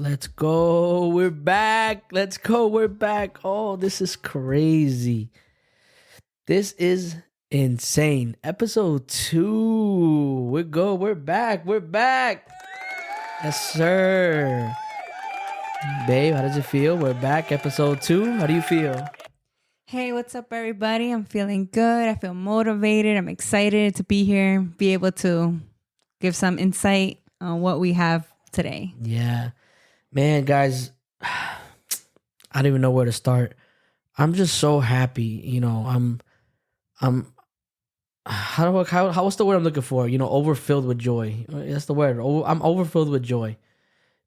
Let's go. We're back. Let's go. We're back. Oh, this is crazy. This is insane. Episode 2. We're back. We're back. Yes, sir. Babe, how does it feel? We're back. Episode 2. How do you feel? Hey, what's up, everybody? I'm feeling good. I feel motivated. I'm excited to be here, be able to give some insight on what we have today. Yeah. Man, guys, I don't even know where to start. I'm just so happy. You know, what's the word I'm looking for? You know, overfilled with joy. That's the word. I'm overfilled with joy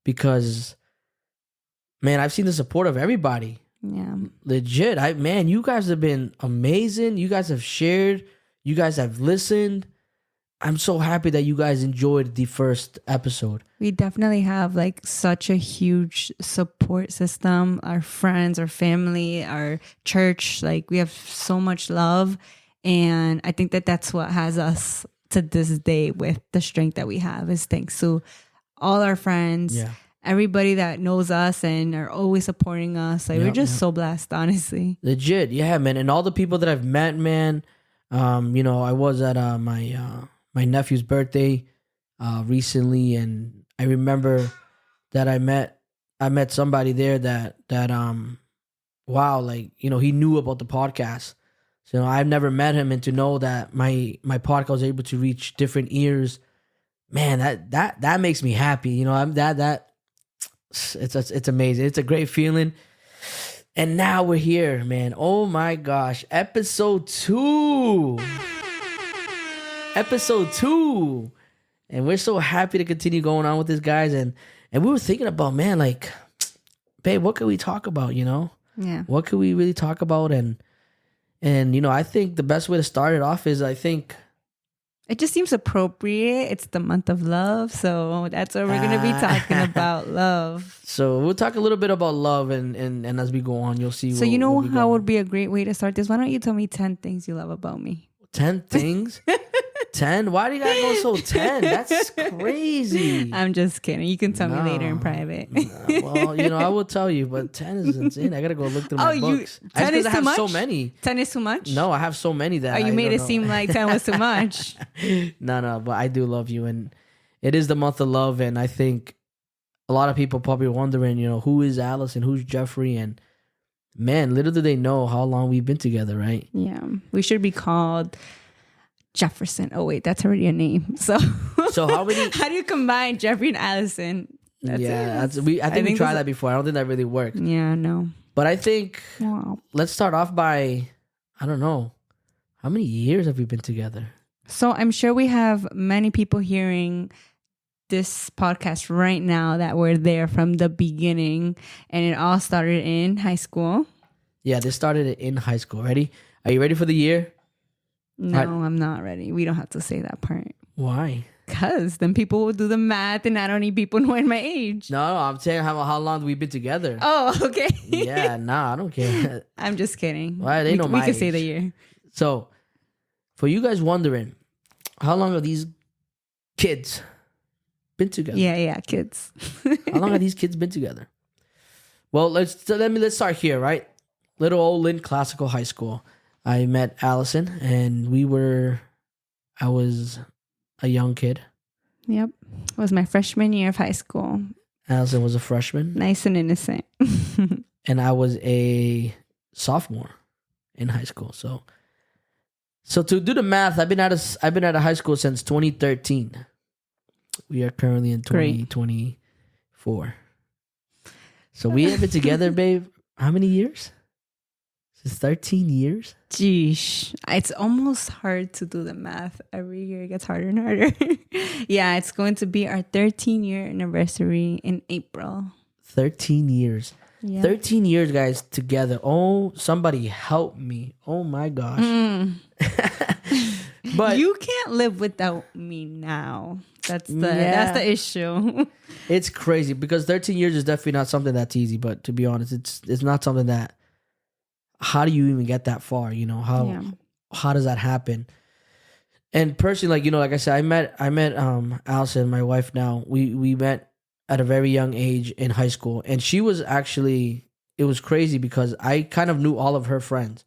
because, man, I've seen the support of everybody. Yeah. Legit. You guys have been amazing. You guys have shared. You guys have listened. I'm so happy that you guys enjoyed the first episode. We definitely have like such a huge support system. Our friends, our family, our church, like we have so much love. And I think that that's what has us to this day with the strength that we have is thanks to all our friends, everybody that knows us and are always supporting us. Like we're just so blessed, honestly. Legit. Yeah, man. And all the people that I've met, man, you know, I was at my nephew's birthday recently, and I remember that I met somebody there that wow, like, you know, he knew about the podcast. So, you know, I've never met him, and to know that my podcast was able to reach different ears, man, that makes me happy. You know, it's amazing. It's a great feeling. And now we're here, man. Oh my gosh, episode 2. Episode 2, and we're so happy to continue going on with this, guys. And we were thinking about, man, like, babe, what could we talk about? You know, what could we really talk about? And you know, I think the best way to start it off is, I think it just seems appropriate. It's the month of love, so that's what we're gonna be talking about, love. So we'll talk a little bit about love, and as we go on, you'll see. So you know how would be a great way to start this? Why don't you tell me 10 things you love about me? 10 things. 10? Why do you gotta go so 10? That's crazy. I'm just kidding. You can tell me later in private. Well, you know, I will tell you, but 10 is insane. I gotta go look through my books. 10 is too much? So many. 10 is too much? No, I have so many that you made it seem like 10 was too much. No, but I do love you, and it is the month of love, and I think a lot of people probably wondering, you know, who is Allison, who's Jeffrey, and man, little do they know how long we've been together, right? Yeah. We should be called Jefferson. Oh wait, that's already a name. So how many? How do you combine Jeffrey and Allison? I think we tried that before. I don't think that really worked. Yeah, no. But I think let's start off by, I don't know, how many years have we been together? So I'm sure we have many people hearing this podcast right now that were there from the beginning, and it all started in high school. Yeah, this started in high school. Ready? Are you ready for the year? No, I'm not ready. We don't have to say that part. Why? Because then people will do the math, and I don't need people knowing my age. No, I'm saying how long we've been together. Oh, okay. Yeah, nah, I don't care. I'm just kidding. Why? They know my age. We can say the year. So, for you guys wondering, how long have these kids been together? Yeah, kids. How long have these kids been together? Well, let's start here, right? Little old Lynn Classical High School. I met Allison, and I was a young kid. Yep. It was my freshman year of high school. Allison was a freshman. Nice and innocent. And I was a sophomore in high school. So to do the math, I've been at a high school since 2013. We are currently in 2024. So we have been together, babe, how many years? It's 13 years? Geesh. It's almost hard to do the math. Every year it gets harder and harder. Yeah, it's going to be our 13-year anniversary in April. 13 years. Yep. 13 years, guys, together. Oh, somebody help me. Oh, my gosh. But you can't live without me now. That's the issue. It's crazy because 13 years is definitely not something that's easy. But to be honest, it's not something that... How do you even get that far? You know, how does that happen? And personally, like, you know, like I said, I met Allison, my wife now. We met at a very young age in high school. And she was actually, it was crazy because I kind of knew all of her friends.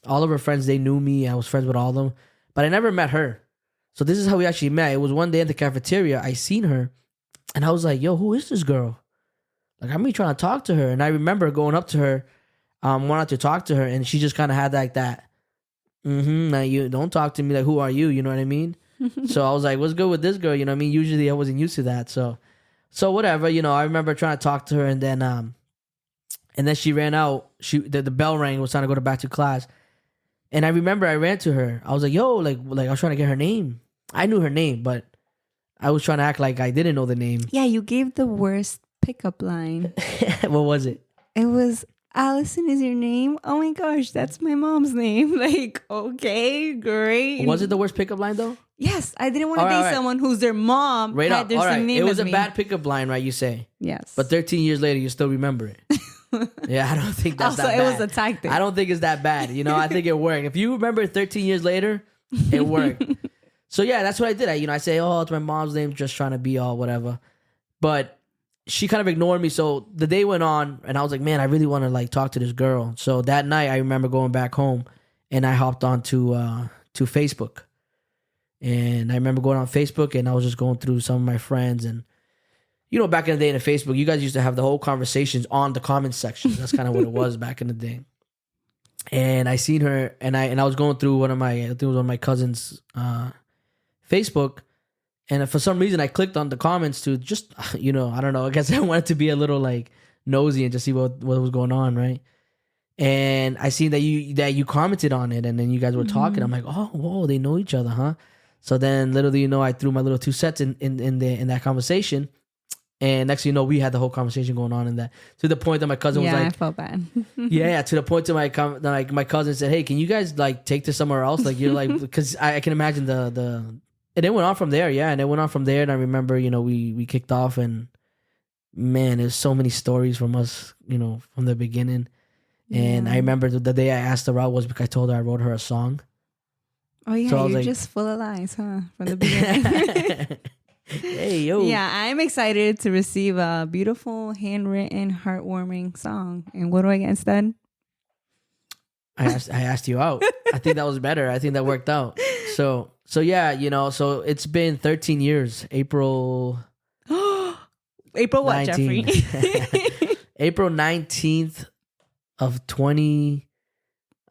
All of her friends, they knew me. I was friends with all of them. But I never met her. So this is how we actually met. It was one day in the cafeteria. I seen her. And I was like, yo, who is this girl? Like, I'm really trying to talk to her. And I remember going up to her, wanted to talk to her. And she just kind of had like that, now you don't talk to me. Like, who are you? You know what I mean? So I was like, what's good with this girl? You know what I mean? Usually I wasn't used to that. So whatever, I remember trying to talk to her, and then she ran out. The bell rang. Was trying to go back to class, and I remember I ran to her. I was like, "Yo, like I was trying to get her name. I knew her name, but I was trying to act like I didn't know the name." Yeah, you gave the worst pickup line. What was it? It was, Allison is your name? Oh my gosh, that's my mom's name. Like, okay, great. Was it the worst pickup line though? Yes, I didn't want to date someone whose their mom right had up. their All same right. name It was as a me. bad pickup line, right? You say. Yes. But 13 years later, you still remember it. Yeah, I don't think that's that bad. Also, it was a tactic. I don't think it's that bad. I think it worked. If you remember it 13 years later, it worked. So yeah, that's what I did. I say, oh, it's my mom's name, just trying to be all whatever. But she kind of ignored me. So the day went on, and I was like, man, I really want to like talk to this girl. So that night, I remember going back home, and I hopped on to Facebook. And I remember going on Facebook, and I was just going through some of my friends. And, back in the day in the Facebook, you guys used to have the whole conversations on the comments section. That's kind of what it was back in the day. And I seen her, and I was going through I think it was one of my cousins' Facebook. And for some reason, I clicked on the comments to just, I don't know. I guess I wanted to be a little like nosy and just see what was going on, right? And I seen that you commented on it, and then you guys were talking. I'm like, oh, whoa, they know each other, huh? So then, little do you know, I threw my little 2 cents in that conversation, and next thing you know, we had the whole conversation going on in that, to the point that my cousin was like, I felt bad. yeah, to the point that my cousin said, hey, can you guys like take this somewhere else? Like, you're like, because I can imagine and it went on from there, yeah, and it went on from there, and I remember, we kicked off, and man, there's so many stories from us, from the beginning. And I remember the day I asked her out was because I told her I wrote her a song. Oh yeah, so you're just full of lies, huh? From the beginning. Hey, yo. Yeah, I'm excited to receive a beautiful, handwritten, heartwarming song. And what do I get instead? I asked you out. I think that was better. I think that worked out. So yeah, so it's been 13 years. April what, 19th. Jeffrey? April 19th of 20.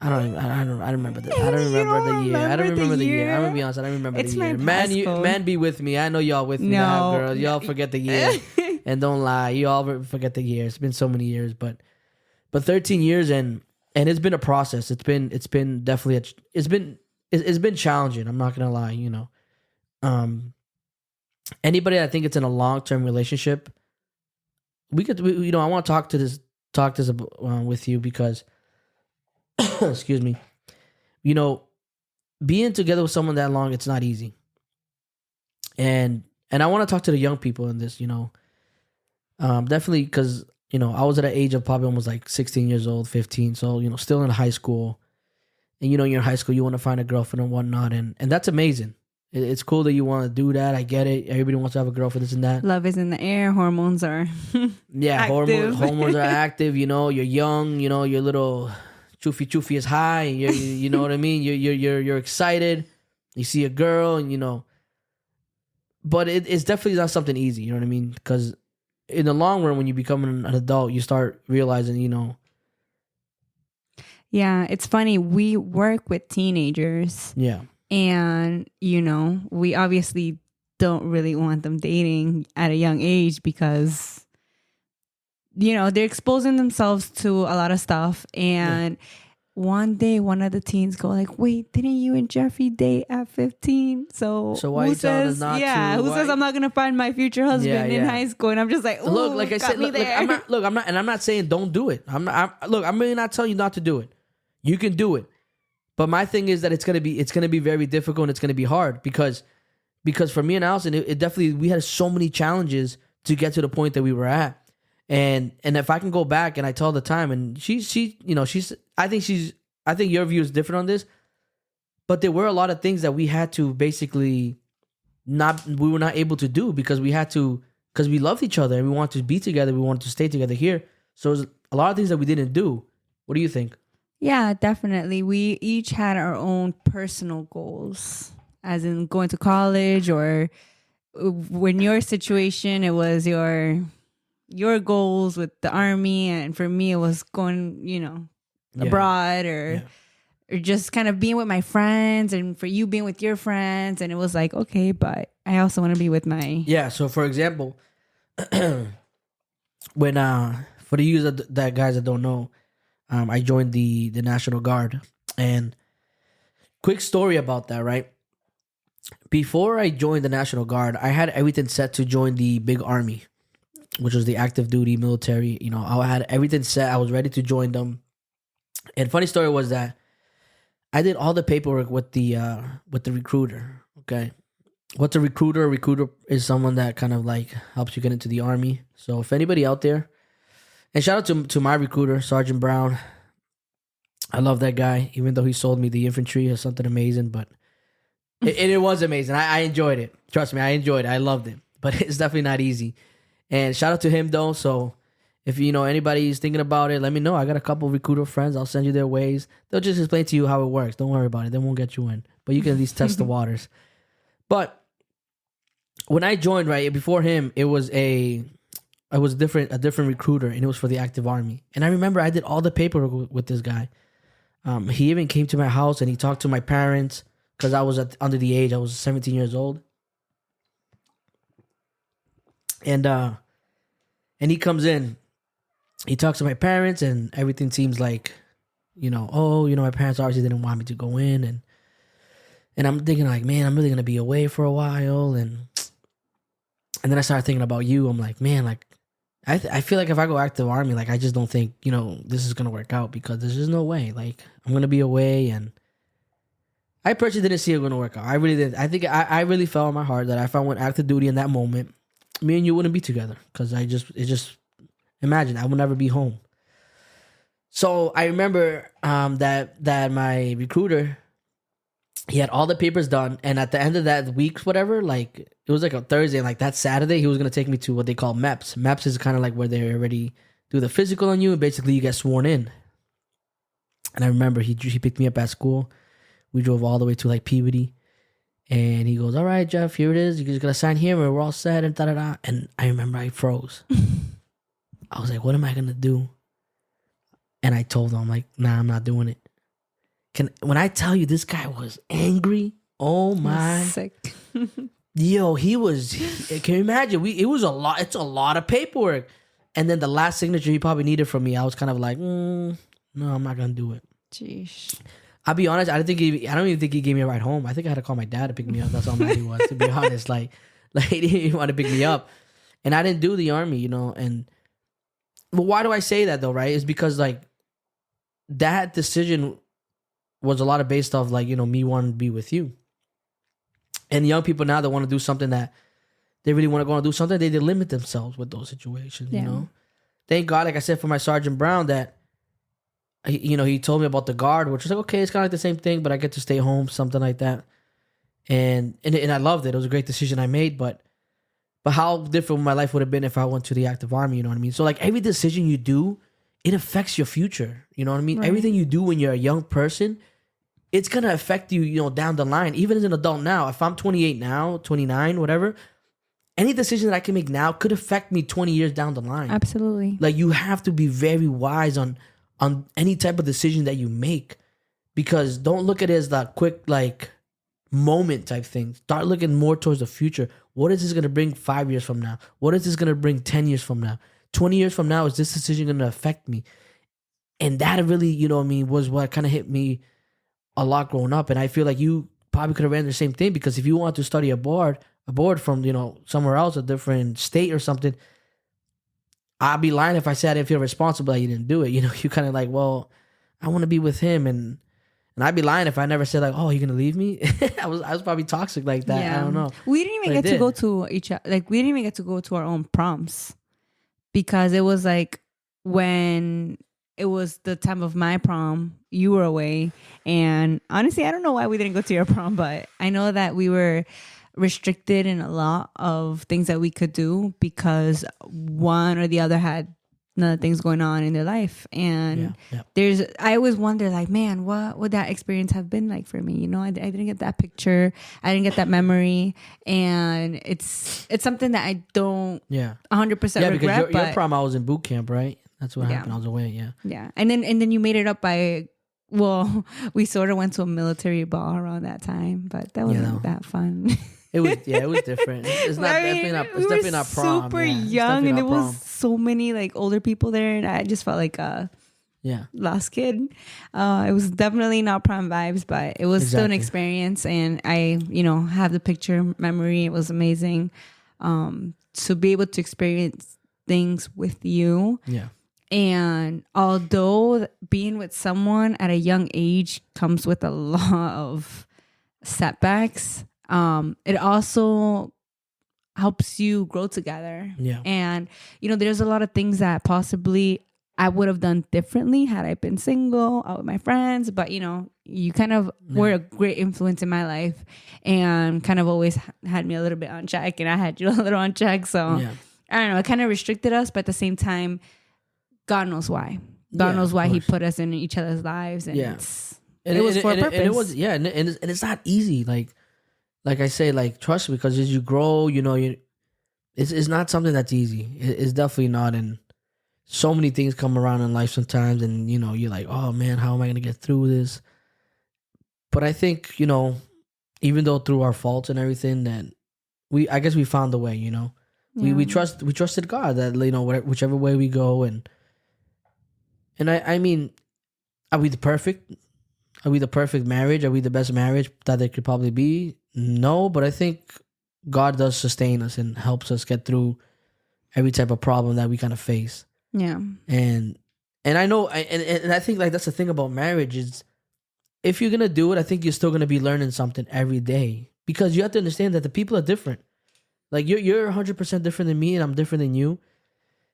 I don't remember the year. I don't remember the year. I'm gonna be honest. I don't remember the year. Man, be with me. I know y'all with me now, girls. Y'all forget the year, and don't lie. You all forget the year. It's been so many years, but 13 years, and it's been a process. It's been definitely it's been challenging. I'm not gonna lie. Anybody that think it's in a long-term relationship, I want to talk this with you because. Excuse me. Being together with someone that long, it's not easy. And I want to talk to the young people in this, definitely because, I was at an age of probably almost like 16 years old, 15. So, still in high school. And, you're in high school, you want to find a girlfriend and whatnot. And that's amazing. It's cool that you want to do that. I get it. Everybody wants to have a girlfriend, this and that. Love is in the air. Hormones are hormones are active. You're young, your little... Choofy is high, and you know what I mean. You're excited. You see a girl, and but it's definitely not something easy. You know what I mean? Because in the long run, when you become an adult, you start realizing, Yeah, it's funny. We work with teenagers. Yeah, and we obviously don't really want them dating at a young age because. They're exposing themselves to a lot of stuff. And one day, one of the teens go like, wait, didn't you and Jeffrey date at 15? So why you telling us not to? Who says I'm not going to find my future husband in high school? And I'm just like, look, like I said, I'm not saying don't do it. I'm really not telling you not to do it. You can do it. But my thing is that it's going to be very difficult, and it's going to be hard because for me and Allison, it definitely, we had so many challenges to get to the point that we were at. And if I can go back and I tell the time, and I think your view is different on this, but there were a lot of things that we had to basically we were not able to do because we had to because we loved each other and we wanted to be together. We wanted to stay together here. So it was a lot of things that we didn't do. What do you think? Yeah, definitely. We each had our own personal goals, as in going to college, or when your situation, it was your goals with the army, and for me, it was going, abroad, or just kind of being with my friends, and for you being with your friends, and it was like, okay, but I also want to be with my So for example, when for the users that guys that don't know, I joined the National Guard. And quick story about that, right? Before I joined the National Guard, I had everything set to join the big army, which was the active duty military. I had everything set. I was ready to join them. And funny story was that I did all the paperwork with the recruiter. Okay. What's a recruiter? A recruiter is someone that kind of like helps you get into the army. So if anybody out there, and shout out to my recruiter, Sergeant Brown. I love that guy, even though he sold me the infantry as something amazing, but it was amazing. I enjoyed it. Trust me, I enjoyed it. I loved it, but it's definitely not easy. And shout out to him though. So if anybody's thinking about it, let me know. I got a couple recruiter friends. I'll send you their ways. They'll just explain to you how it works. Don't worry about it. They won't get you in, but you can at least test the waters. But when I joined, right before him, it was a different recruiter, and it was for the active army. And I remember I did all the paperwork with this guy. He even came to my house and he talked to my parents because I was under the age. I was 17 years old. And he comes in, he talks to my parents, and everything seems like, my parents obviously didn't want me to go in, and I'm thinking like, man, I'm really gonna be away for a while, and then I started thinking about you. I'm like, man, like I feel like if I go active army, like I just don't think this is gonna work out, because there's just no way. Like I'm gonna be away, and I personally didn't see it gonna work out. I really did. I think I really felt in my heart that if I went active duty in that moment, me and you wouldn't be together, because imagine I would never be home. So I remember that my recruiter, he had all the papers done, and at the end of that week, whatever, like it was like a Thursday, and like that Saturday, he was gonna take me to what they call MEPS. MEPS is kind of like where they already do the physical on you, and basically you get sworn in. And I remember he picked me up at school. We drove all the way to like Peabody, and he goes, "All right, Jeff, here it is. You're just gonna sign here, and we're all set." And da da da. And I remember I froze. I was like, "What am I gonna do?" And I told him, like, "Nah, I'm not doing it." When I tell you this guy was angry, oh my, sick. Yo, he was. Can you imagine? It was a lot. It's a lot of paperwork, and then the last signature he probably needed from me, I was kind of like, no, I'm not gonna do it. Jeez. I'll be honest. I don't even think he gave me a ride home. I think I had to call my dad to pick me up. That's how mad he was. To be honest, like he didn't even want to pick me up, and I didn't do the army, And but why do I say that though? Right? It's because like that decision was a lot of based off like me wanting to be with you. And young people now that want to do something that they really want to go and do something, they limit themselves with those situations. Thank God, like I said, for my Sergeant Brown, that he told me about the guard, which was like, okay, it's kind of like the same thing, but I get to stay home, something like that. And I loved it. It was a great decision I made, but how different my life would have been if I went to the active army, you know what I mean? So like every decision you do, it affects your future. You know what I mean? Right. Everything you do when you're a young person, it's going to affect you, down the line. Even as an adult now, if I'm 28 now, 29, whatever, any decision that I can make now could affect me 20 years down the line. Absolutely. Like you have to be very wise on any type of decision that you make, because don't look at it as that quick, like moment type thing. Start looking more towards the future. What is this going to bring 5 years from now? What is this going to bring 10 years from now? 20 years from now, is this decision going to affect me? And that really, was what kind of hit me a lot growing up. And I feel like you probably could have ran the same thing, because if you want to study abroad from, somewhere else, a different state or something, I'd be lying if I said I didn't feel responsible that you didn't do it. You kind of like, well, I want to be with him. And I'd be lying if I never said like, oh, you're going to leave me? I was probably toxic like that. Yeah. I don't know. We didn't even get to go to each other. Like we didn't even get to go to our own proms, because it was like when it was the time of my prom, you were away. And honestly, I don't know why we didn't go to your prom, but I know that we were restricted in a lot of things that we could do because one or the other had another things going on in their life. And I always wonder, like, man, what would that experience have been like for me? You know, I didn't get that picture, I didn't get that memory, and it's something that I don't 100% regret. Because your prom, I was in boot camp, right? That's what happened. I was away. Yeah, and then you made it up by. Well, we sort of went to a military ball around that time, but that wasn't that fun. It was different. It's not definitely not prom. Super young, and there was so many like older people there, and I just felt like a lost kid. It was definitely not prom vibes, but it was still an experience, and I have the picture memory. It was amazing to be able to experience things with you. Yeah. And although being with someone at a young age comes with a lot of setbacks, it also helps you grow together. Yeah. And, there's a lot of things that possibly I would have done differently had I been single, out with my friends. But, you kind of were a great influence in my life and kind of always had me a little bit on check, and I had you a little on check. So, I don't know, it kind of restricted us, but at the same time, God knows why. God knows why He put us in each other's lives, and it was for a purpose. And it was and it's not easy. Like I say, like, trust me, because as you grow, it's not something that's easy. It's definitely not, and so many things come around in life sometimes, and you're like, oh man, how am I gonna get through this? But I think even though through our faults and everything, that I guess we found a way. We trusted God that whichever way we go. And I mean, are we the perfect marriage? Are we the best marriage that there could probably be? No, but I think God does sustain us and helps us get through every type of problem that we kind of face. Yeah. And I know, and I think, like, that's the thing about marriage is, if you're gonna do it, I think you're still gonna be learning something every day, because you have to understand that the people are different. Like, you're 100% different than me, and I'm different than you.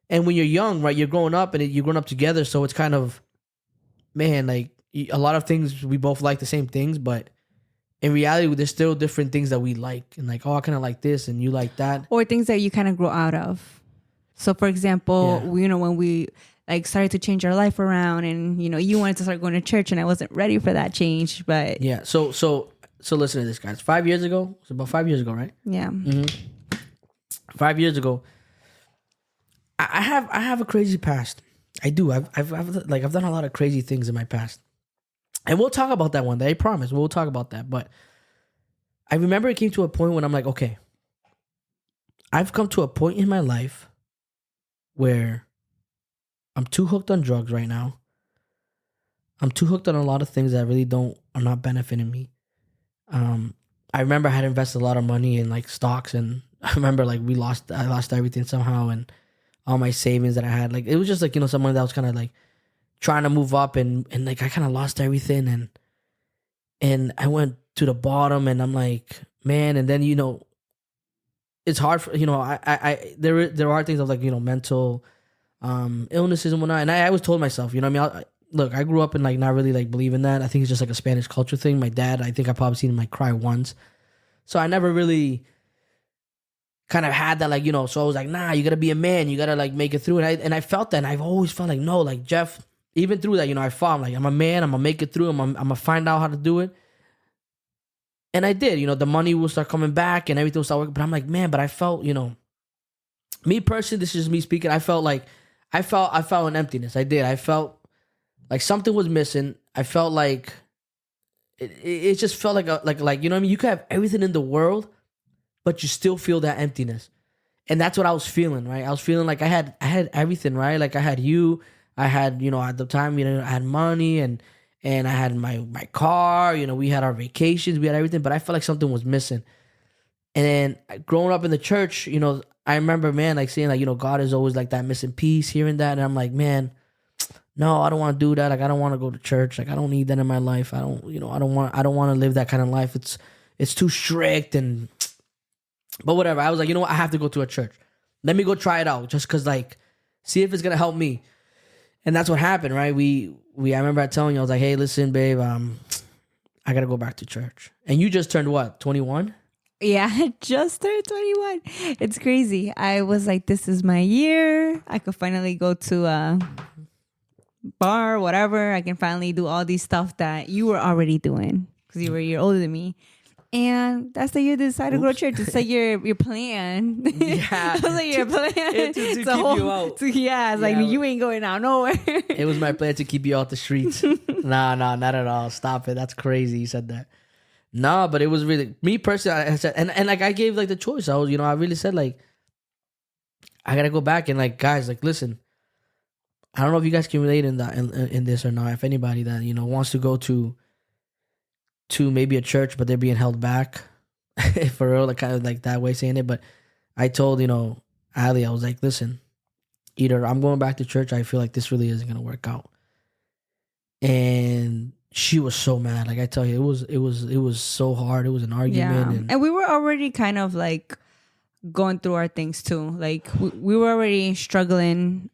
And when you're young, right, you're growing up, and you're growing up together, so it's kind of, man, like, a lot of things, we both like the same things, but in reality, there's still different things that we like. And like, oh, I kind of like this, and you like that. Or things that you kind of grow out of. So, for example, when we like started to change our life around, and, you wanted to start going to church, and I wasn't ready for that change, but. Yeah, so listen to this, guys. 5 years ago, it's about 5 years ago, right? Yeah. Mm-hmm. 5 years ago, I have a crazy past. I do. I've done a lot of crazy things in my past, and we'll talk about that one day. I promise. We'll talk about that. But I remember it came to a point when I'm like, okay, I've come to a point in my life where I'm too hooked on drugs right now. I'm too hooked on a lot of things that really are not benefiting me. I remember I had invested a lot of money in like stocks, and I remember like I lost everything somehow, and all my savings that I had, like, it was just like, someone that was kind of like trying to move up, and like I kind of lost everything, and I went to the bottom, and I'm like, man. And then it's hard for there are things of like mental illnesses and whatnot, and I always told myself, look, I grew up in like not really like believing that. I think it's just like a Spanish culture thing. My dad, I think I probably seen him like cry once, so I never really kind of had that, like, so I was like, nah, you gotta be a man, you gotta like make it through. And I felt that, and I've always felt like, no, like, Jeff, even through that, I fought, I'm like, I'm a man, I'm gonna make it through, I'm gonna find out how to do it. And I did, the money will start coming back and everything will start working. But I'm like, man, but I felt, me personally, this is just me speaking, I felt an emptiness. I did. I felt like something was missing. I felt like it just felt like you know what I mean? You could have everything in the world, but you still feel that emptiness. And that's what I was feeling, right? I was feeling like I had everything, right? Like I had you, I had, at the time, I had money, and I had my car, we had our vacations, we had everything, but I felt like something was missing. And then growing up in the church, I remember, man, like seeing like, God is always like that missing piece, hearing that. And I'm like, man, no, I don't want to do that. Like, I don't want to go to church. Like, I don't need that in my life. I don't want to live that kind of life. It's too strict, but whatever. I was like, you know what? I have to go to a church. Let me go try it out, just cause like, see if it's gonna help me. And that's what happened, right? I remember telling you, I was like, hey, listen, babe, I gotta go back to church. And you just turned what, 21? Yeah, I just turned 21. It's crazy. I was like, this is my year. I could finally go to a bar, whatever. I can finally do all these stuff that you were already doing because you were a year older than me. And that's the year they decided to go to church. It's like your plan. Yeah. It was like your plan. to keep you out. It's like you ain't going out nowhere. It was my plan to keep you off the streets. Nah, not at all. Stop it. That's crazy. You said that. No, but it was really me personally. I said, and like I gave like the choice. I was, I really said like, I gotta go back and like, guys, like, listen. I don't know if you guys can relate in that in this or not. If anybody that wants to go to maybe a church, but they're being held back for real, like kind of like that way saying it. But I told Ali, I was like, listen, either I'm going back to church. I feel like this really isn't gonna work out, and she was so mad. Like I tell you, it was so hard. It was an argument, and we were already kind of like going through our things too. Like we were already struggling.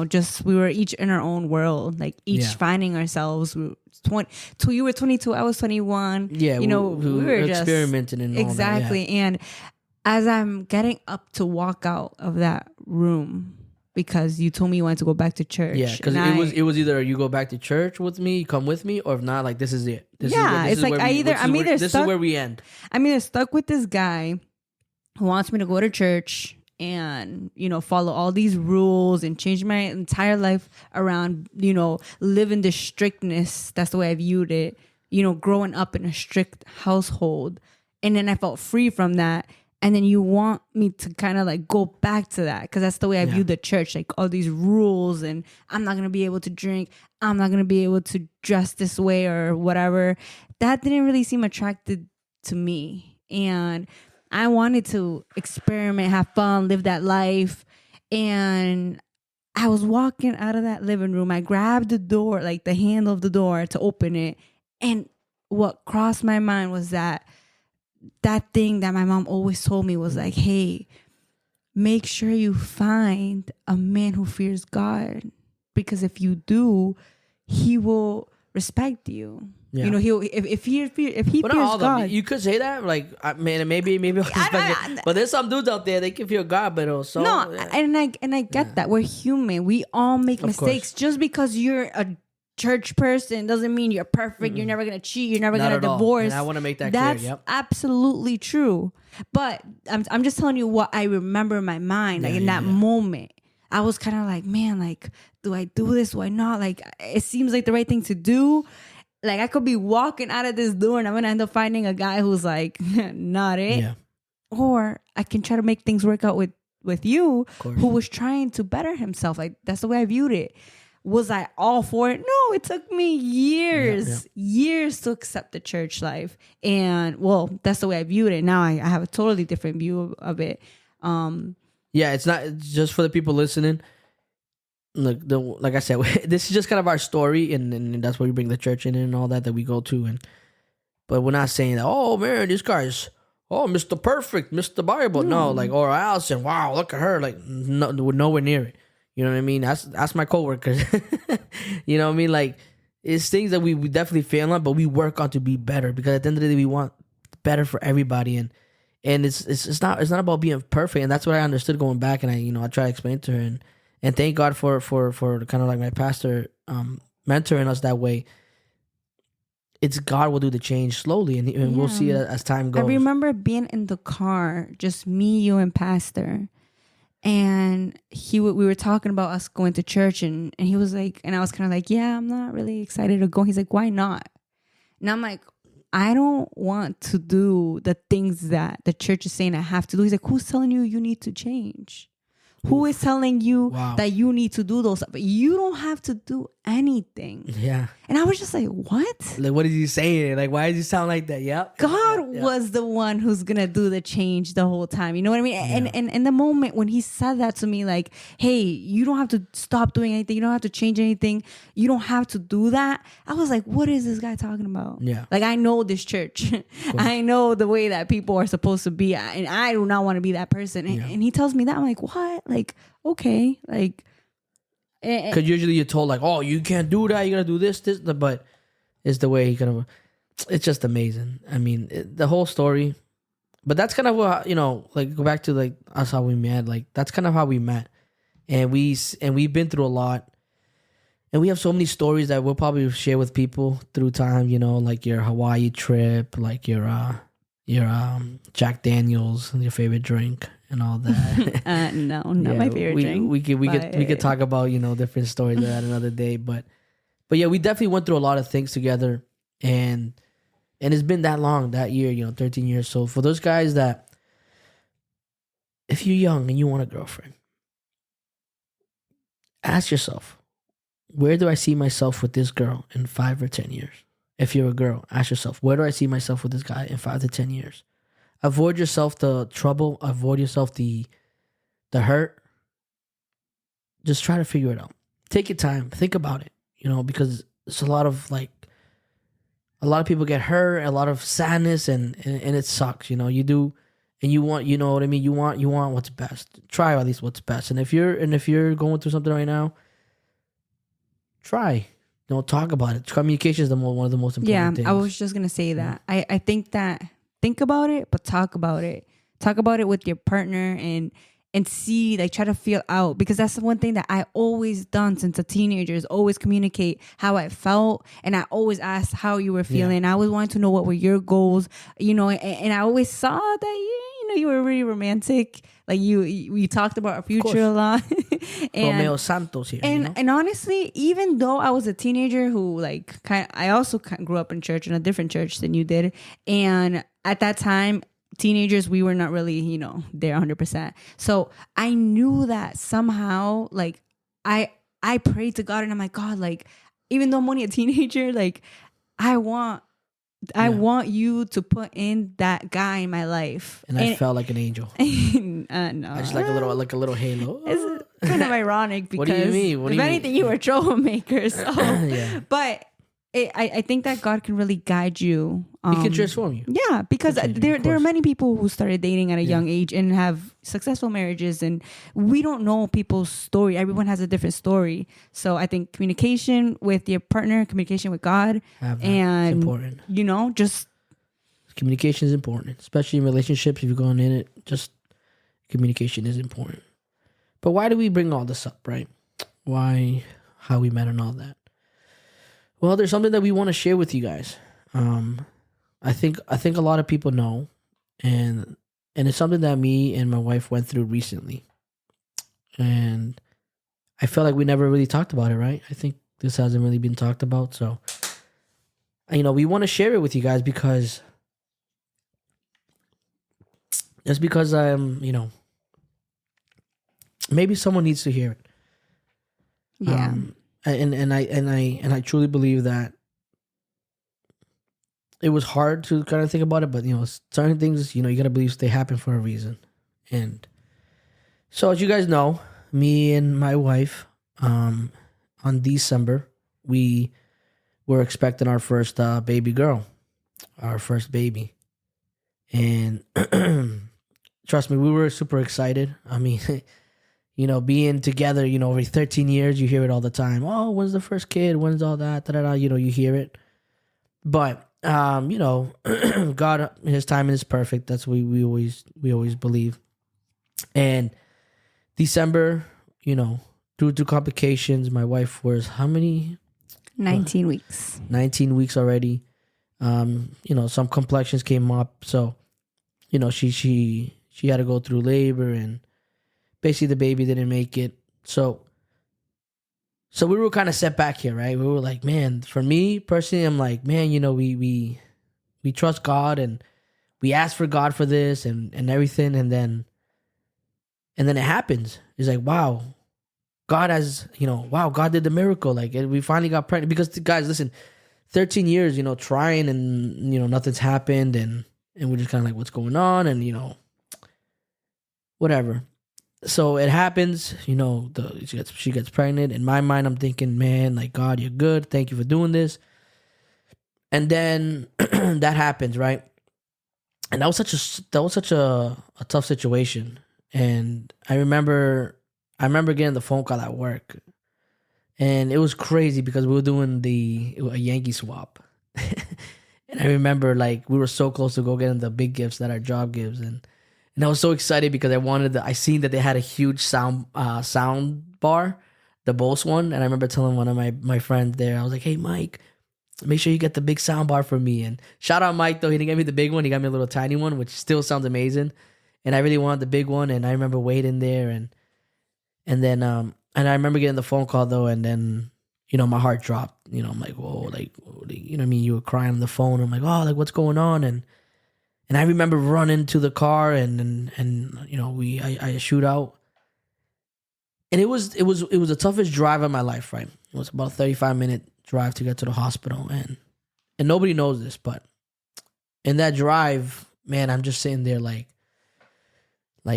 Just we were each in our own world, like each finding ourselves. You were 22, I was 21. Yeah, we were just experimenting and exactly. All that, yeah. And as I'm getting up to walk out of that room, because you told me you wanted to go back to church. Yeah, because it was either you go back to church with me, you come with me, or if not, like this is it. This is where we end. I'm either stuck with this guy who wants me to go to church and follow all these rules and change my entire life around living the strictness. That's the way I viewed it, growing up in a strict household, and then I felt free from that. And then you want me to kind of like go back to that because that's the way I viewed the church, like all these rules, and I'm not going to be able to drink. I'm not going to be able to dress this way or whatever. That didn't really seem attractive to me. And I wanted to experiment, have fun, live that life. And I was walking out of that living room. I grabbed the door, like the handle of the door to open it. And what crossed my mind was that thing that my mom always told me was like, hey, make sure you find a man who fears God, because if you do, he will respect you. Yeah. He'll if he fears God. You could say that, like, maybe but there's some dudes out there they can fear God, but also and I get that we're human. We all make mistakes. Just because you're a church person doesn't mean you're perfect. You're never gonna cheat. You're never gonna divorce. And I want to make that That's clear. Yep. absolutely true. But I'm just telling you what I remember in my mind, like in that moment. I was kind of like, man, like, do I do this? Do I not? Like, it seems like the right thing to do. Like, I could be walking out of this door and I'm going to end up finding a guy who's like, not it. Yeah. Or I can try to make things work out with you, who was trying to better himself. Like, that's the way I viewed it. Was I all for it? No, it took me years to accept the church life. And, well, that's the way I viewed it. Now I have a totally different view of it. Yeah, it's not just for the people listening. Look, like I said, this is just kind of our story, and that's why we bring the church in and all that we go to. But we're not saying that, oh man, this guy's Mr. Perfect, Mr. Bible. No, like, or Allison, wow, look at her. Like, no, we're nowhere near it. You know what I mean? That's my coworkers. You know what I mean? Like, it's things that we definitely fail on, but we work on to be better, because at the end of the day, we want better for everybody. And it's not about being perfect. And that's what I understood going back. And I try to explain to her, and thank God for kind of like my pastor mentoring us that way. It's God will do the change slowly, and we'll see it as time goes. I remember being in the car, just me, you, and pastor, and we were talking about us going to church, and he was like, and I was kind of like, yeah, I'm not really excited to go. He's like, why not? And I'm like, I don't want to do the things that the church is saying I have to do. He's like, who's telling you need to change? Who is telling you that you need to do those stuff? But you don't have to do anything. Yeah. And I was just like, what? Like, what is he saying? Like, why does he sound like that? Yep. God was the one who's going to do the change the whole time. You know what I mean? Yeah. And in the moment when he said that to me, like, hey, you don't have to stop doing anything. You don't have to change anything. You don't have to do that. I was like, what is this guy talking about? Yeah. Like, I know this church. I know the way that people are supposed to be. And I do not want to be that person. And he tells me that. I'm like, what? Like, okay. Like, because usually you're told, like, oh, you can't do that, you gotta do this, but it's the way he kind of, it's just amazing. I mean, the whole story, But that's kind of what, like go back to like us how we met. Like that's kind of how we met, and we've been through a lot, and we have so many stories that we'll probably share with people through time. Like your Hawaii trip, like your Jack Daniels, your favorite drink, and all that. No, not my favorite drink. We could talk about different stories of that another day, but yeah, we definitely went through a lot of things together, and it's been that long, that year, 13 years. So for those guys that, if you're young and you want a girlfriend, ask yourself, where do I see myself with this girl in 5 or 10 years? If you're a girl, ask yourself, where do I see myself with this guy in 5 to 10 years? Avoid yourself the trouble. Avoid yourself the hurt. Just try to figure it out. Take your time. Think about it, because it's a lot of people get hurt, a lot of sadness, and it sucks. You do, and you want, what I mean. You want what's best. Try at least what's best. And if you're going through something right now, try. Talk about it. Communication is one of the most important things. I was just gonna say that. I think that think about it, but talk about it. Talk about it with your partner and see, like, try to feel out, because that's the one thing that I always done since a teenager is always communicate how I felt, and I always asked how you were feeling. I always wanted to know what were your goals, and I always saw that you were really romantic. Like we talked about our future a lot. And Romeo Santos here. And honestly, even though I was a teenager who I also grew up in church, in a different church than you did, and at that time, teenagers, we were not really, there 100%. So I knew that somehow, like, I prayed to God, and I'm like, God, like, even though I'm only a teenager, like, I want you to put in that guy in my life. And I felt like an angel. No, I just like a little halo. It's kind of ironic because what do you mean? If anything, you were a troublemaker. So, yeah. But I think that God can really guide you. He can transform you. Yeah, because there are many people who started dating at a young age and have successful marriages, and we don't know people's story. Everyone has a different story. So I think communication with your partner, communication with God, and it's important. Just communication is important, especially in relationships. If you're going in it, just communication is important. But why do we bring all this up, right? Why, how we met and all that? Well, there's something that we want to share with you guys. I think a lot of people know, and it's something that me and my wife went through recently, and I felt like we never really talked about it, right? I think this hasn't really been talked about, so we want to share it with you guys because maybe someone needs to hear it. Yeah. And I truly believe that it was hard to kind of think about it, but certain things, you gotta believe they happen for a reason. And so, as you guys know, me and my wife, on December, we were expecting our first baby girl, our first baby, and trust me, we were super excited. I mean, being together, over 13 years, you hear it all the time. Oh, when's the first kid? When's all that? Da-da-da, you hear it. But, God, his timing is perfect. That's what we always believe. And December, due to complications, my wife was how many? 19 weeks. 19 weeks already. Some complexions came up. So, she had to go through labor, and basically the baby didn't make it. So we were kind of set back here, right? We were like, man, for me personally, I'm like, man, we trust God, and we ask for God for this and everything. And then it happens. It's like, wow, God has, God did the miracle. Like, we finally got pregnant because, guys, listen, 13 years, trying, and, nothing's happened. And we're just kind of like, what's going on? And, whatever. So it happens, she gets pregnant. In my mind, I'm thinking, man, like, God, you're good. Thank you for doing this. And then that happens, right? And that was such a tough situation. And I remember getting the phone call at work, and it was crazy because we were doing a Yankee swap. And I remember like we were so close to go getting the big gifts that our job gives, and I was so excited because I seen that they had a huge sound bar, the Bose one, and I remember telling one of my friends there, I was like, "Hey Mike, make sure you get the big sound bar for me." And shout out Mike though, he didn't get me the big one, he got me a little tiny one, which still sounds amazing. And I really wanted the big one, and I remember waiting there, and then and I remember getting the phone call though, and then my heart dropped. I'm like, whoa, like, what I mean? You were crying on the phone. I'm like, oh, like what's going on? And I remember running to the car, and I shoot out, and it was the toughest drive of my life. Right, it was about a 35-minute drive to get to the hospital, and nobody knows this, but in that drive, man, I'm just sitting there like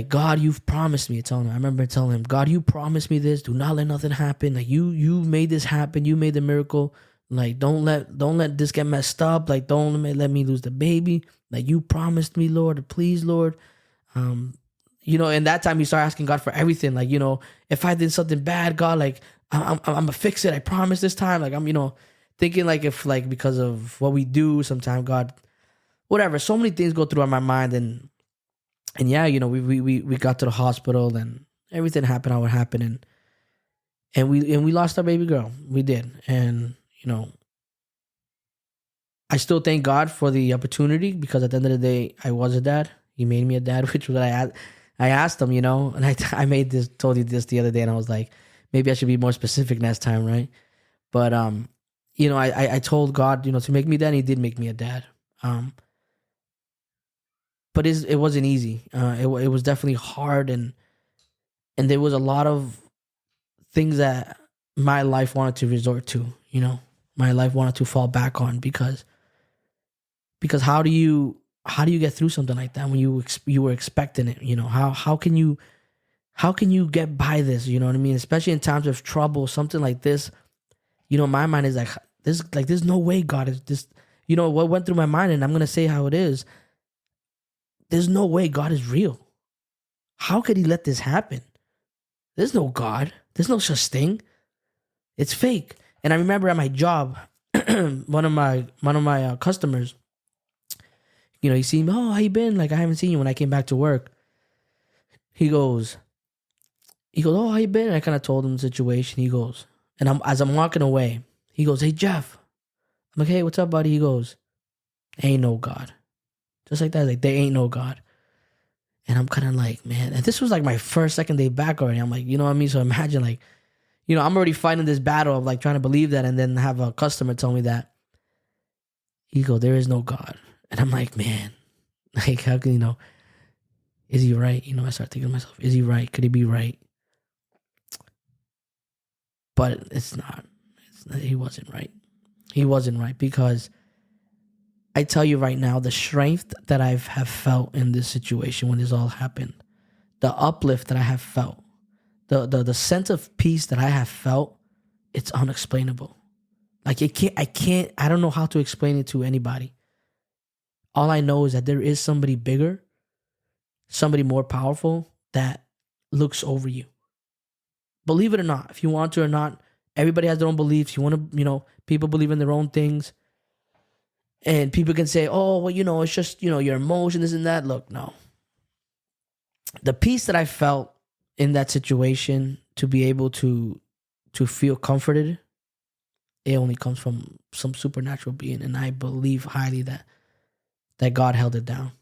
God, you've promised me. I remember telling him, God, you promised me this. Do not let nothing happen. Like you made this happen. You made the miracle. Like don't let this get messed up. Like don't let me lose the baby. Like you promised me, Lord. Please, Lord. And that time you start asking God for everything. Like if I did something bad, God, like I'm gonna fix it. I promise this time. Like I'm thinking like if like because of what we do, sometimes God, whatever. So many things go through my mind and yeah, we got to the hospital and everything happened how it happened, and we lost our baby girl. We did. And I still thank God for the opportunity, because at the end of the day, I was a dad. He made me a dad, which was what I asked him, and I told you this the other day, and I was like, maybe I should be more specific next time, right? But I told God, to make me a dad, and he did make me a dad. But it wasn't easy. It was definitely hard, and there was a lot of things that my life wanted to resort to. My life wanted to fall back on, because how do you get through something like that when you were expecting it? How can you get by this? You know what I mean? Especially in times of trouble, something like this. My mind is like this. Like there's no way God is this. What went through my mind, and I'm gonna say how it is. There's no way God is real. How could he let this happen? There's no God. There's no such thing. It's fake. And I remember at my job, one of my customers, he seen me, oh, how you been? Like, I haven't seen you when I came back to work. He goes, oh, how you been? And I kind of told him the situation. He goes, and as I'm walking away, he goes, hey, Jeff. I'm like, hey, what's up, buddy? He goes, ain't no God. Just like that, like there ain't no God. And I'm kind of like, man, and this was like my second day back already. I'm like, you know what I mean? So imagine like, I'm already fighting this battle of like trying to believe that, and then have a customer tell me that. He goes, there is no God. And I'm like, man, like how can, is he right? I start thinking to myself, is he right? Could he be right? But it's not. He wasn't right. He wasn't right, because I tell you right now, the strength that I have felt in this situation when this all happened, the uplift that I have felt, the sense of peace that I have felt, it's unexplainable. Like I don't know how to explain it to anybody. All I know is that there is somebody bigger, somebody more powerful that looks over you. Believe it or not, if you want to or not, everybody has their own beliefs. You want to, people believe in their own things. And people can say, oh, well, it's just, your emotions and that. Look, no. The peace that I felt in that situation, to be able to feel comforted, it only comes from some supernatural being. And I believe highly that God held it down.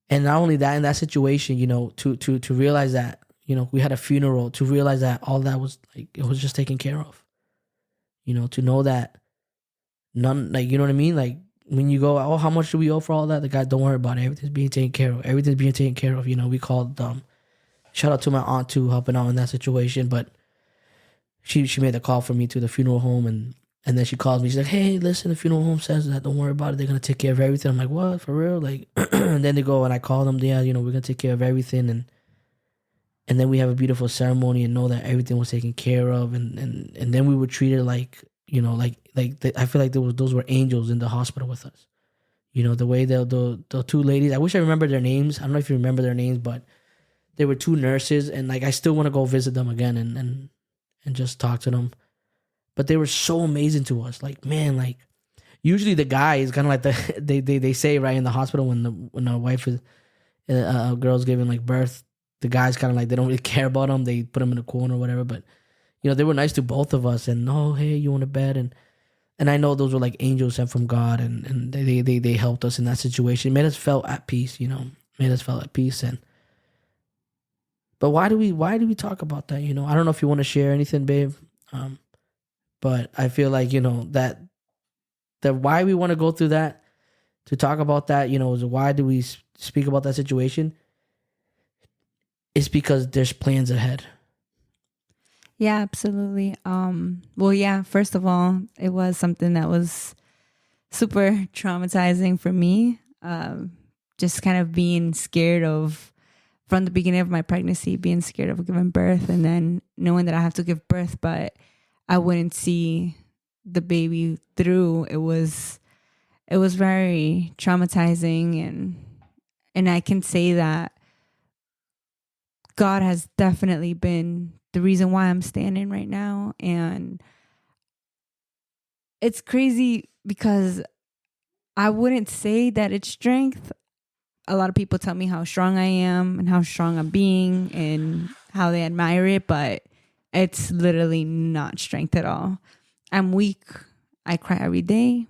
And not only that, in that situation, to realize that, we had a funeral, to realize that all that was like, it was just taken care of. To know that none, like, you know what I mean? Like when you go, oh, how much do we owe for all that? The guy, don't worry about it. Everything's being taken care of. Everything's being taken care of. We called, shout out to my aunt too, helping out in that situation. But she made the call for me to the funeral home, and then she calls me. She's like, hey, listen, the funeral home says that, don't worry about it. They're going to take care of everything. I'm like, what, for real? Like, and then they go, and I call them, yeah, we're going to take care of everything. And then we have a beautiful ceremony and know that everything was taken care of. And then we were treated like, I feel like those were angels in the hospital with us. The way the two ladies, I wish I remember their names. I don't know if you remember their names, but they were two nurses, and like I still want to go visit them again and just talk to them. But they were so amazing to us. Like, man, like, usually the guy is kind of like the they say right in the hospital when a wife is a girl's giving like birth, the guys kind of like they don't really care about them. They put them in a corner or whatever. But they were nice to both of us, and hey, you want a bed, and I know those were like angels sent from God, and they helped us in that situation. It made us feel at peace, made us feel at peace. But why do we talk about that? I don't know if you want to share anything, babe. But I feel like, that why we want to go through that, to talk about that, is why do we speak about that situation? It's because there's plans ahead. Yeah, absolutely. Well, yeah, first of all, it was something that was super traumatizing for me. Just kind of being scared of, from the beginning of my pregnancy, being scared of giving birth, and then knowing that I have to give birth, but I wouldn't see the baby through. It was very traumatizing, and I can say that God has definitely been the reason why I'm standing right now. And it's crazy because I wouldn't say that it's strength. A lot of people tell me how strong I am and how strong I'm being and how they admire it, but it's literally not strength at all. I'm weak. I cry every day.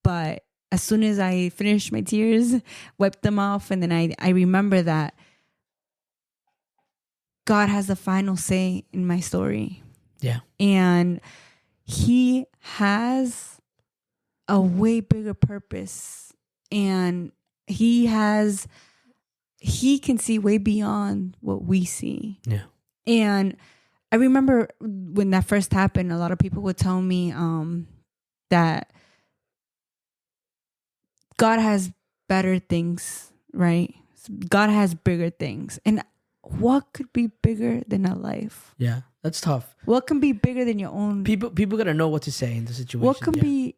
But as soon as I finish my tears, wipe them off, and then I remember that God has the final say in my story. Yeah. And he has a way bigger purpose, and he can see way beyond what we see. Yeah. And I remember when that first happened, a lot of people would tell me that God has better things, right? God has bigger things. And what could be bigger than a life? Yeah, that's tough. What can be bigger than your own? People gotta know what to say in the situation. What can be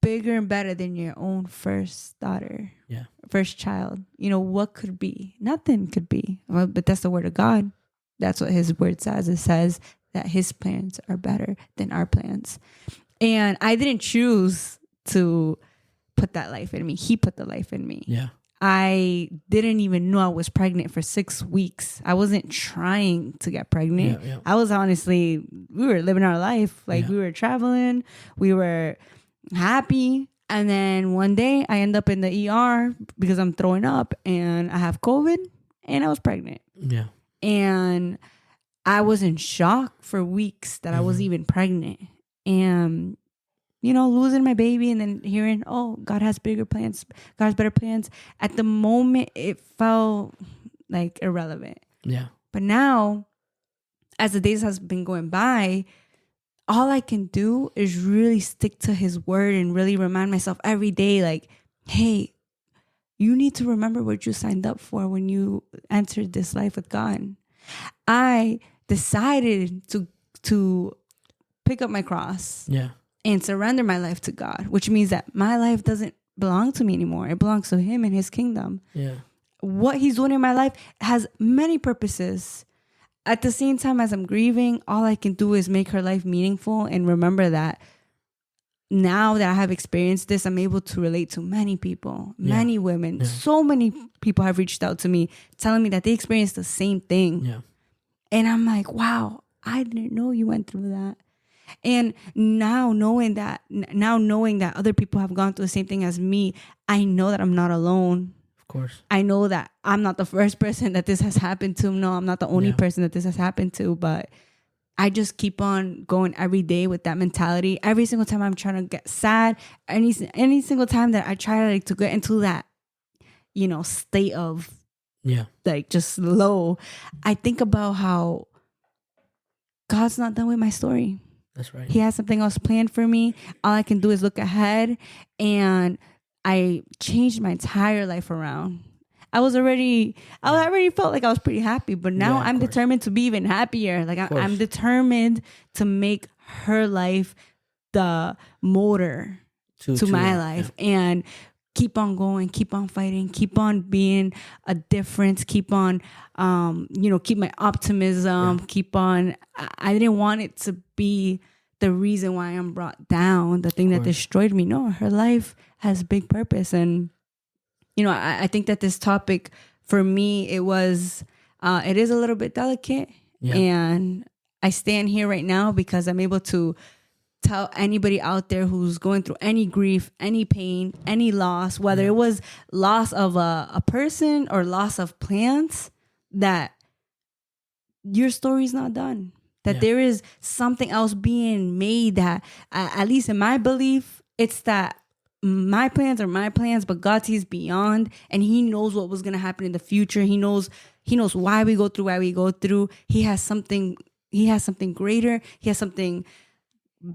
bigger and better than your own first daughter? Yeah. First child. What could be? Nothing could be. Well, but that's the word of God. That's what his word says. It says that his plans are better than our plans. And I didn't choose to put that life in me. He put the life in me. Yeah. I didn't even know I was pregnant for 6 weeks. I wasn't trying to get pregnant. Yeah. I was we were living our life. We were traveling. We were happy. And then one day I end up in the ER because I'm throwing up and I have COVID and I was pregnant. Yeah. And I was in shock for weeks that I was even pregnant. And losing my baby and then hearing, oh, God has bigger plans. God has better plans. At the moment, it felt like irrelevant. Yeah. But now, as the days has been going by, all I can do is really stick to his word and really remind myself every day, like, hey, you need to remember what you signed up for when you entered this life with God. I decided to pick up my cross. Yeah. And surrender my life to God, which means that my life doesn't belong to me anymore. It belongs to him and his kingdom. Yeah. What he's doing in my life has many purposes. At the same time as I'm grieving, all I can do is make her life meaningful and remember that now that I have experienced this, I'm able to relate to many people, many women. Yeah. So many people have reached out to me telling me that they experienced the same thing. Yeah. And I'm like, wow, I didn't know you went through that. And now knowing that other people have gone through the same thing as me, I know that I'm not alone. Of course. I know that I'm not the first person that this has happened to. No, I'm not the only person that this has happened to, but I just keep on going every day with that mentality. Every single time I'm trying to get sad, any single time that I try to get into that, state of just low, I think about how God's not done with my story. That's right. He has something else planned for me. All I can do is look ahead, and I changed my entire life around. I already felt like I was pretty happy, but now I'm determined to be even happier. Like I'm determined to make her life the motor to my life, and keep on going, keep on fighting, keep on being a difference, keep on, keep my optimism, keep on. I didn't want it to be the reason why I'm brought down, the thing that destroyed me. No, her life has big purpose. And, you know, I think that this topic for me, it is a little bit delicate. Yeah. And I stand here right now because I'm able to tell anybody out there who's going through any grief, any pain, any loss, whether it was loss of a person or loss of plants, that your story's not done. That there is something else being made, that at least in my belief, it's that my plans are my plans, but God sees beyond, and he knows what was going to happen in the future. He knows why we go through. He has something greater. He has something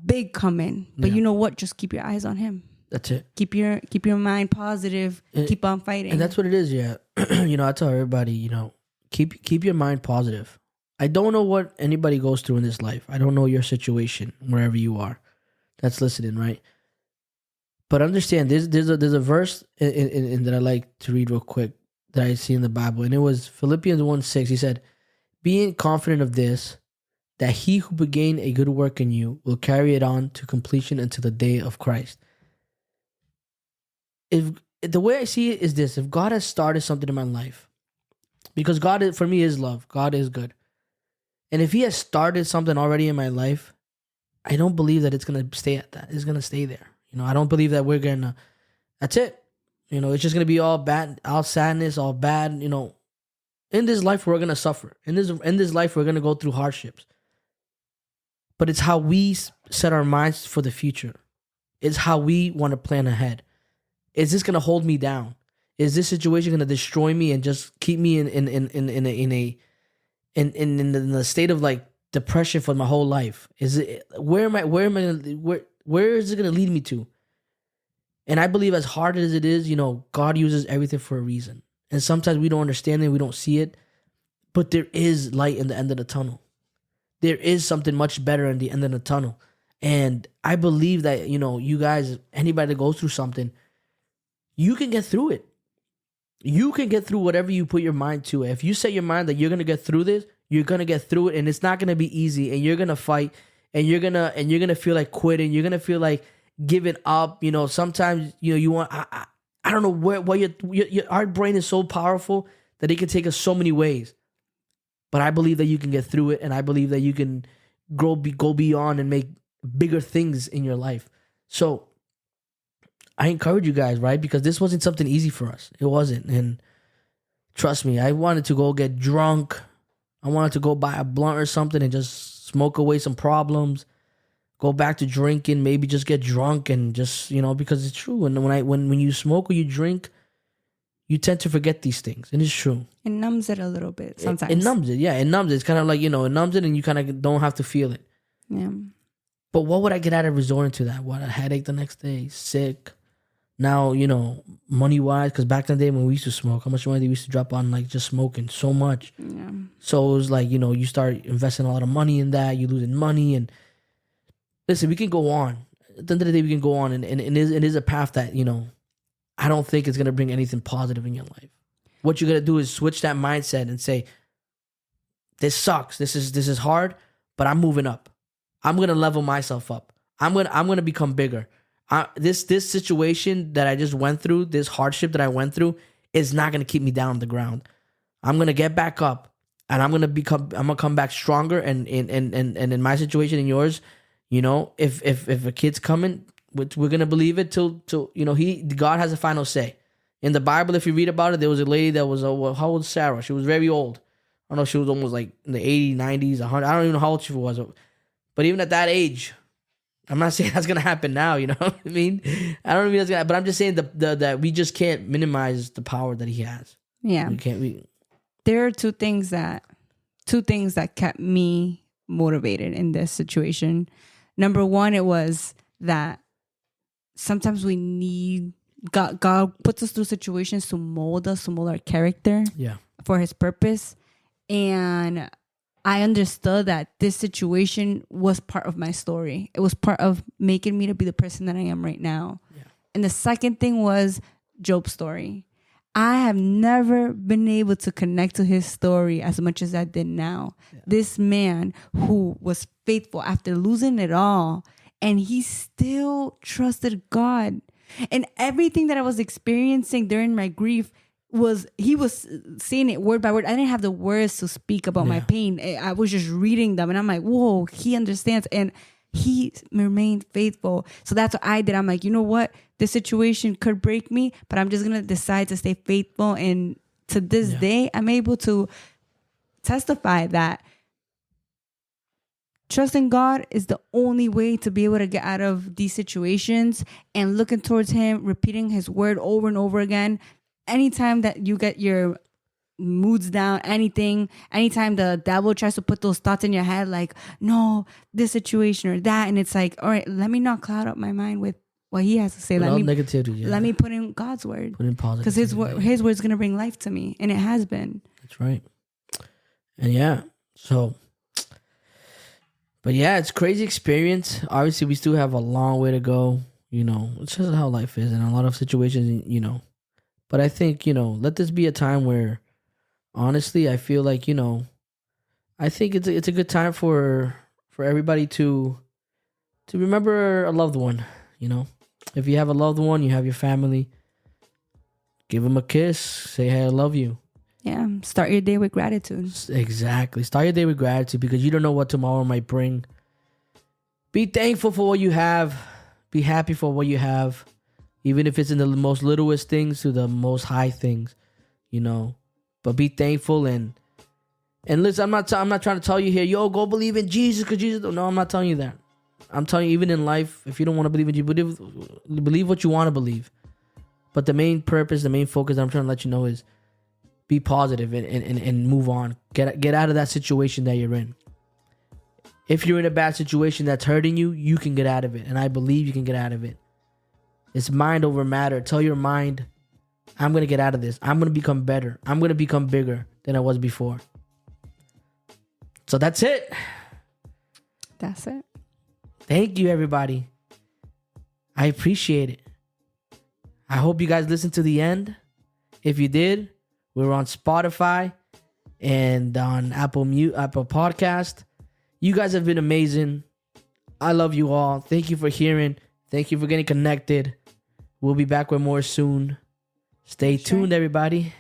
big coming. But you know what? Just keep your eyes on him. That's it. Keep your mind positive. Keep on fighting. And that's what it is. Yeah. You know, I tell everybody, you know, keep your mind positive. I don't know what anybody goes through in this life. I don't know your situation wherever you are that's listening, right? But understand, there's a verse in that I like to read real quick that I see in the Bible, and it was Philippians 1:6. He said, "Being confident of this, that he who began a good work in you will carry it on to completion until the day of Christ." If the way I see it is this: if God has started something in my life, because God for me is love, God is good. And if he has started something already in my life, I don't believe that it's going to stay at that. It's going to stay there. You know, I don't believe that we're going to, that's it. You know, it's just going to be all bad, all sadness, all bad. You know, in this life, we're going to suffer. In this life, we're going to go through hardships. But it's how we set our minds for the future. It's how we want to plan ahead. Is this going to hold me down? Is this situation going to destroy me and just keep me in the state of like depression for my whole life? Is it where is it gonna lead me to? And I believe, as hard as it is, you know, God uses everything for a reason. And sometimes we don't understand it, we don't see it, but there is light in the end of the tunnel. There is something much better in the end of the tunnel. And I believe that, you know, you guys, anybody that goes through something, you can get through it. You can get through whatever you put your mind to. If you set your mind that you're gonna get through this, you're gonna get through it, and it's not gonna be easy. And you're gonna fight, and you're gonna feel like quitting. You're gonna feel like giving up. You know, sometimes you want. I don't know what our brain is so powerful that it can take us so many ways. But I believe that you can get through it, and I believe that you can go beyond and make bigger things in your life. So I encourage you guys, right? Because this wasn't something easy for us. It wasn't. And trust me, I wanted to go get drunk. I wanted to go buy a blunt or something and just smoke away some problems. Go back to drinking, maybe just get drunk and just, you know, because it's true. And when you smoke or you drink, you tend to forget these things. And it's true. It numbs it a little bit sometimes. It numbs it. Yeah, it numbs it. It's kind of like, you know, it numbs it and you kind of don't have to feel it. Yeah. But what would I get out of resorting to that? What, a headache the next day? Sick? Now, you know, money-wise, because back in the day when we used to smoke, how much money we used to drop on, like, just smoking? So much. Yeah. So it was like, you know, you start investing a lot of money in that. You're losing money. And listen, we can go on. At the end of the day, we can go on. And it is a path that, you know, I don't think it's going to bring anything positive in your life. What you're going to do is switch that mindset and say, this sucks. This is hard, but I'm moving up. I'm going to level myself up. I'm going to become bigger. This situation that I just went through, this hardship that I went through, is not going to keep me down on the ground. I'm going to get back up, and I'm going to come back stronger. And in my situation and yours, you know, if a kid's coming, we're going to believe it till you know, God has a final say. In the Bible, if you read about it, there was a lady that was, how old was Sarah? She was very old. I don't know, she was almost like in the 80s, 90s, 100. I don't even know how old she was. But even at that age, I'm not saying that's gonna happen now, you know what I mean? I don't mean that's gonna, but I'm just saying that we just can't minimize the power that he has. Yeah, there are two things that kept me motivated in this situation. Number one, it was that sometimes we need God puts us through situations to mold us, to mold our character, for His purpose, and I understood that this situation was part of my story. It was part of making me to be the person that I am right now. Yeah. And the second thing was Job's story. I have never been able to connect to his story as much as I did now. Yeah. This man who was faithful after losing it all, and he still trusted God. And everything that I was experiencing during my grief he was saying it word by word. I didn't have the words to speak about my pain. I was just reading them, and I'm like, whoa, he understands. And he remained faithful. So that's what I did. I'm like, you know what? This situation could break me, but I'm just going to decide to stay faithful. And to this day, I'm able to testify that trusting God is the only way to be able to get out of these situations, and looking towards him, repeating his word over and over again. Anytime that you get your moods down, anytime the devil tries to put those thoughts in your head, like, no, this situation or that, and it's like, all right, let me not cloud up my mind with what he has to say. Let me put in God's word, put in positive, because his word is going to bring life to me, and it has been. That's right. And but it's crazy experience. Obviously, we still have a long way to go. It's just how life is, and a lot of situations, But I think, let this be a time where, honestly, I feel like, I think it's a good time for everybody to remember a loved one. If you have a loved one, you have your family, give them a kiss, say, hey, I love you. Yeah, start your day with gratitude. Exactly. Start your day with gratitude, because you don't know what tomorrow might bring. Be thankful for what you have. Be happy for what you have. Even if it's in the most littlest things to the most high things, But be thankful and listen. I'm not trying to tell you here, yo, go believe in Jesus, because Jesus. No, I'm not telling you that. I'm telling you, even in life, if you don't want to believe in Jesus, believe what you want to believe. But the main purpose, the main focus that I'm trying to let you know is be positive and move on. Get out of that situation that you're in. If you're in a bad situation that's hurting you, you can get out of it, and I believe you can get out of it. It's mind over matter. Tell your mind, I'm going to get out of this. I'm going to become better. I'm going to become bigger than I was before. So that's it. That's it. Thank you, everybody. I appreciate it. I hope you guys listened to the end. If you did, we're on Spotify and on Apple Podcast. You guys have been amazing. I love you all. Thank you for hearing. Thank you for getting connected. We'll be back with more soon. Stay tuned, everybody.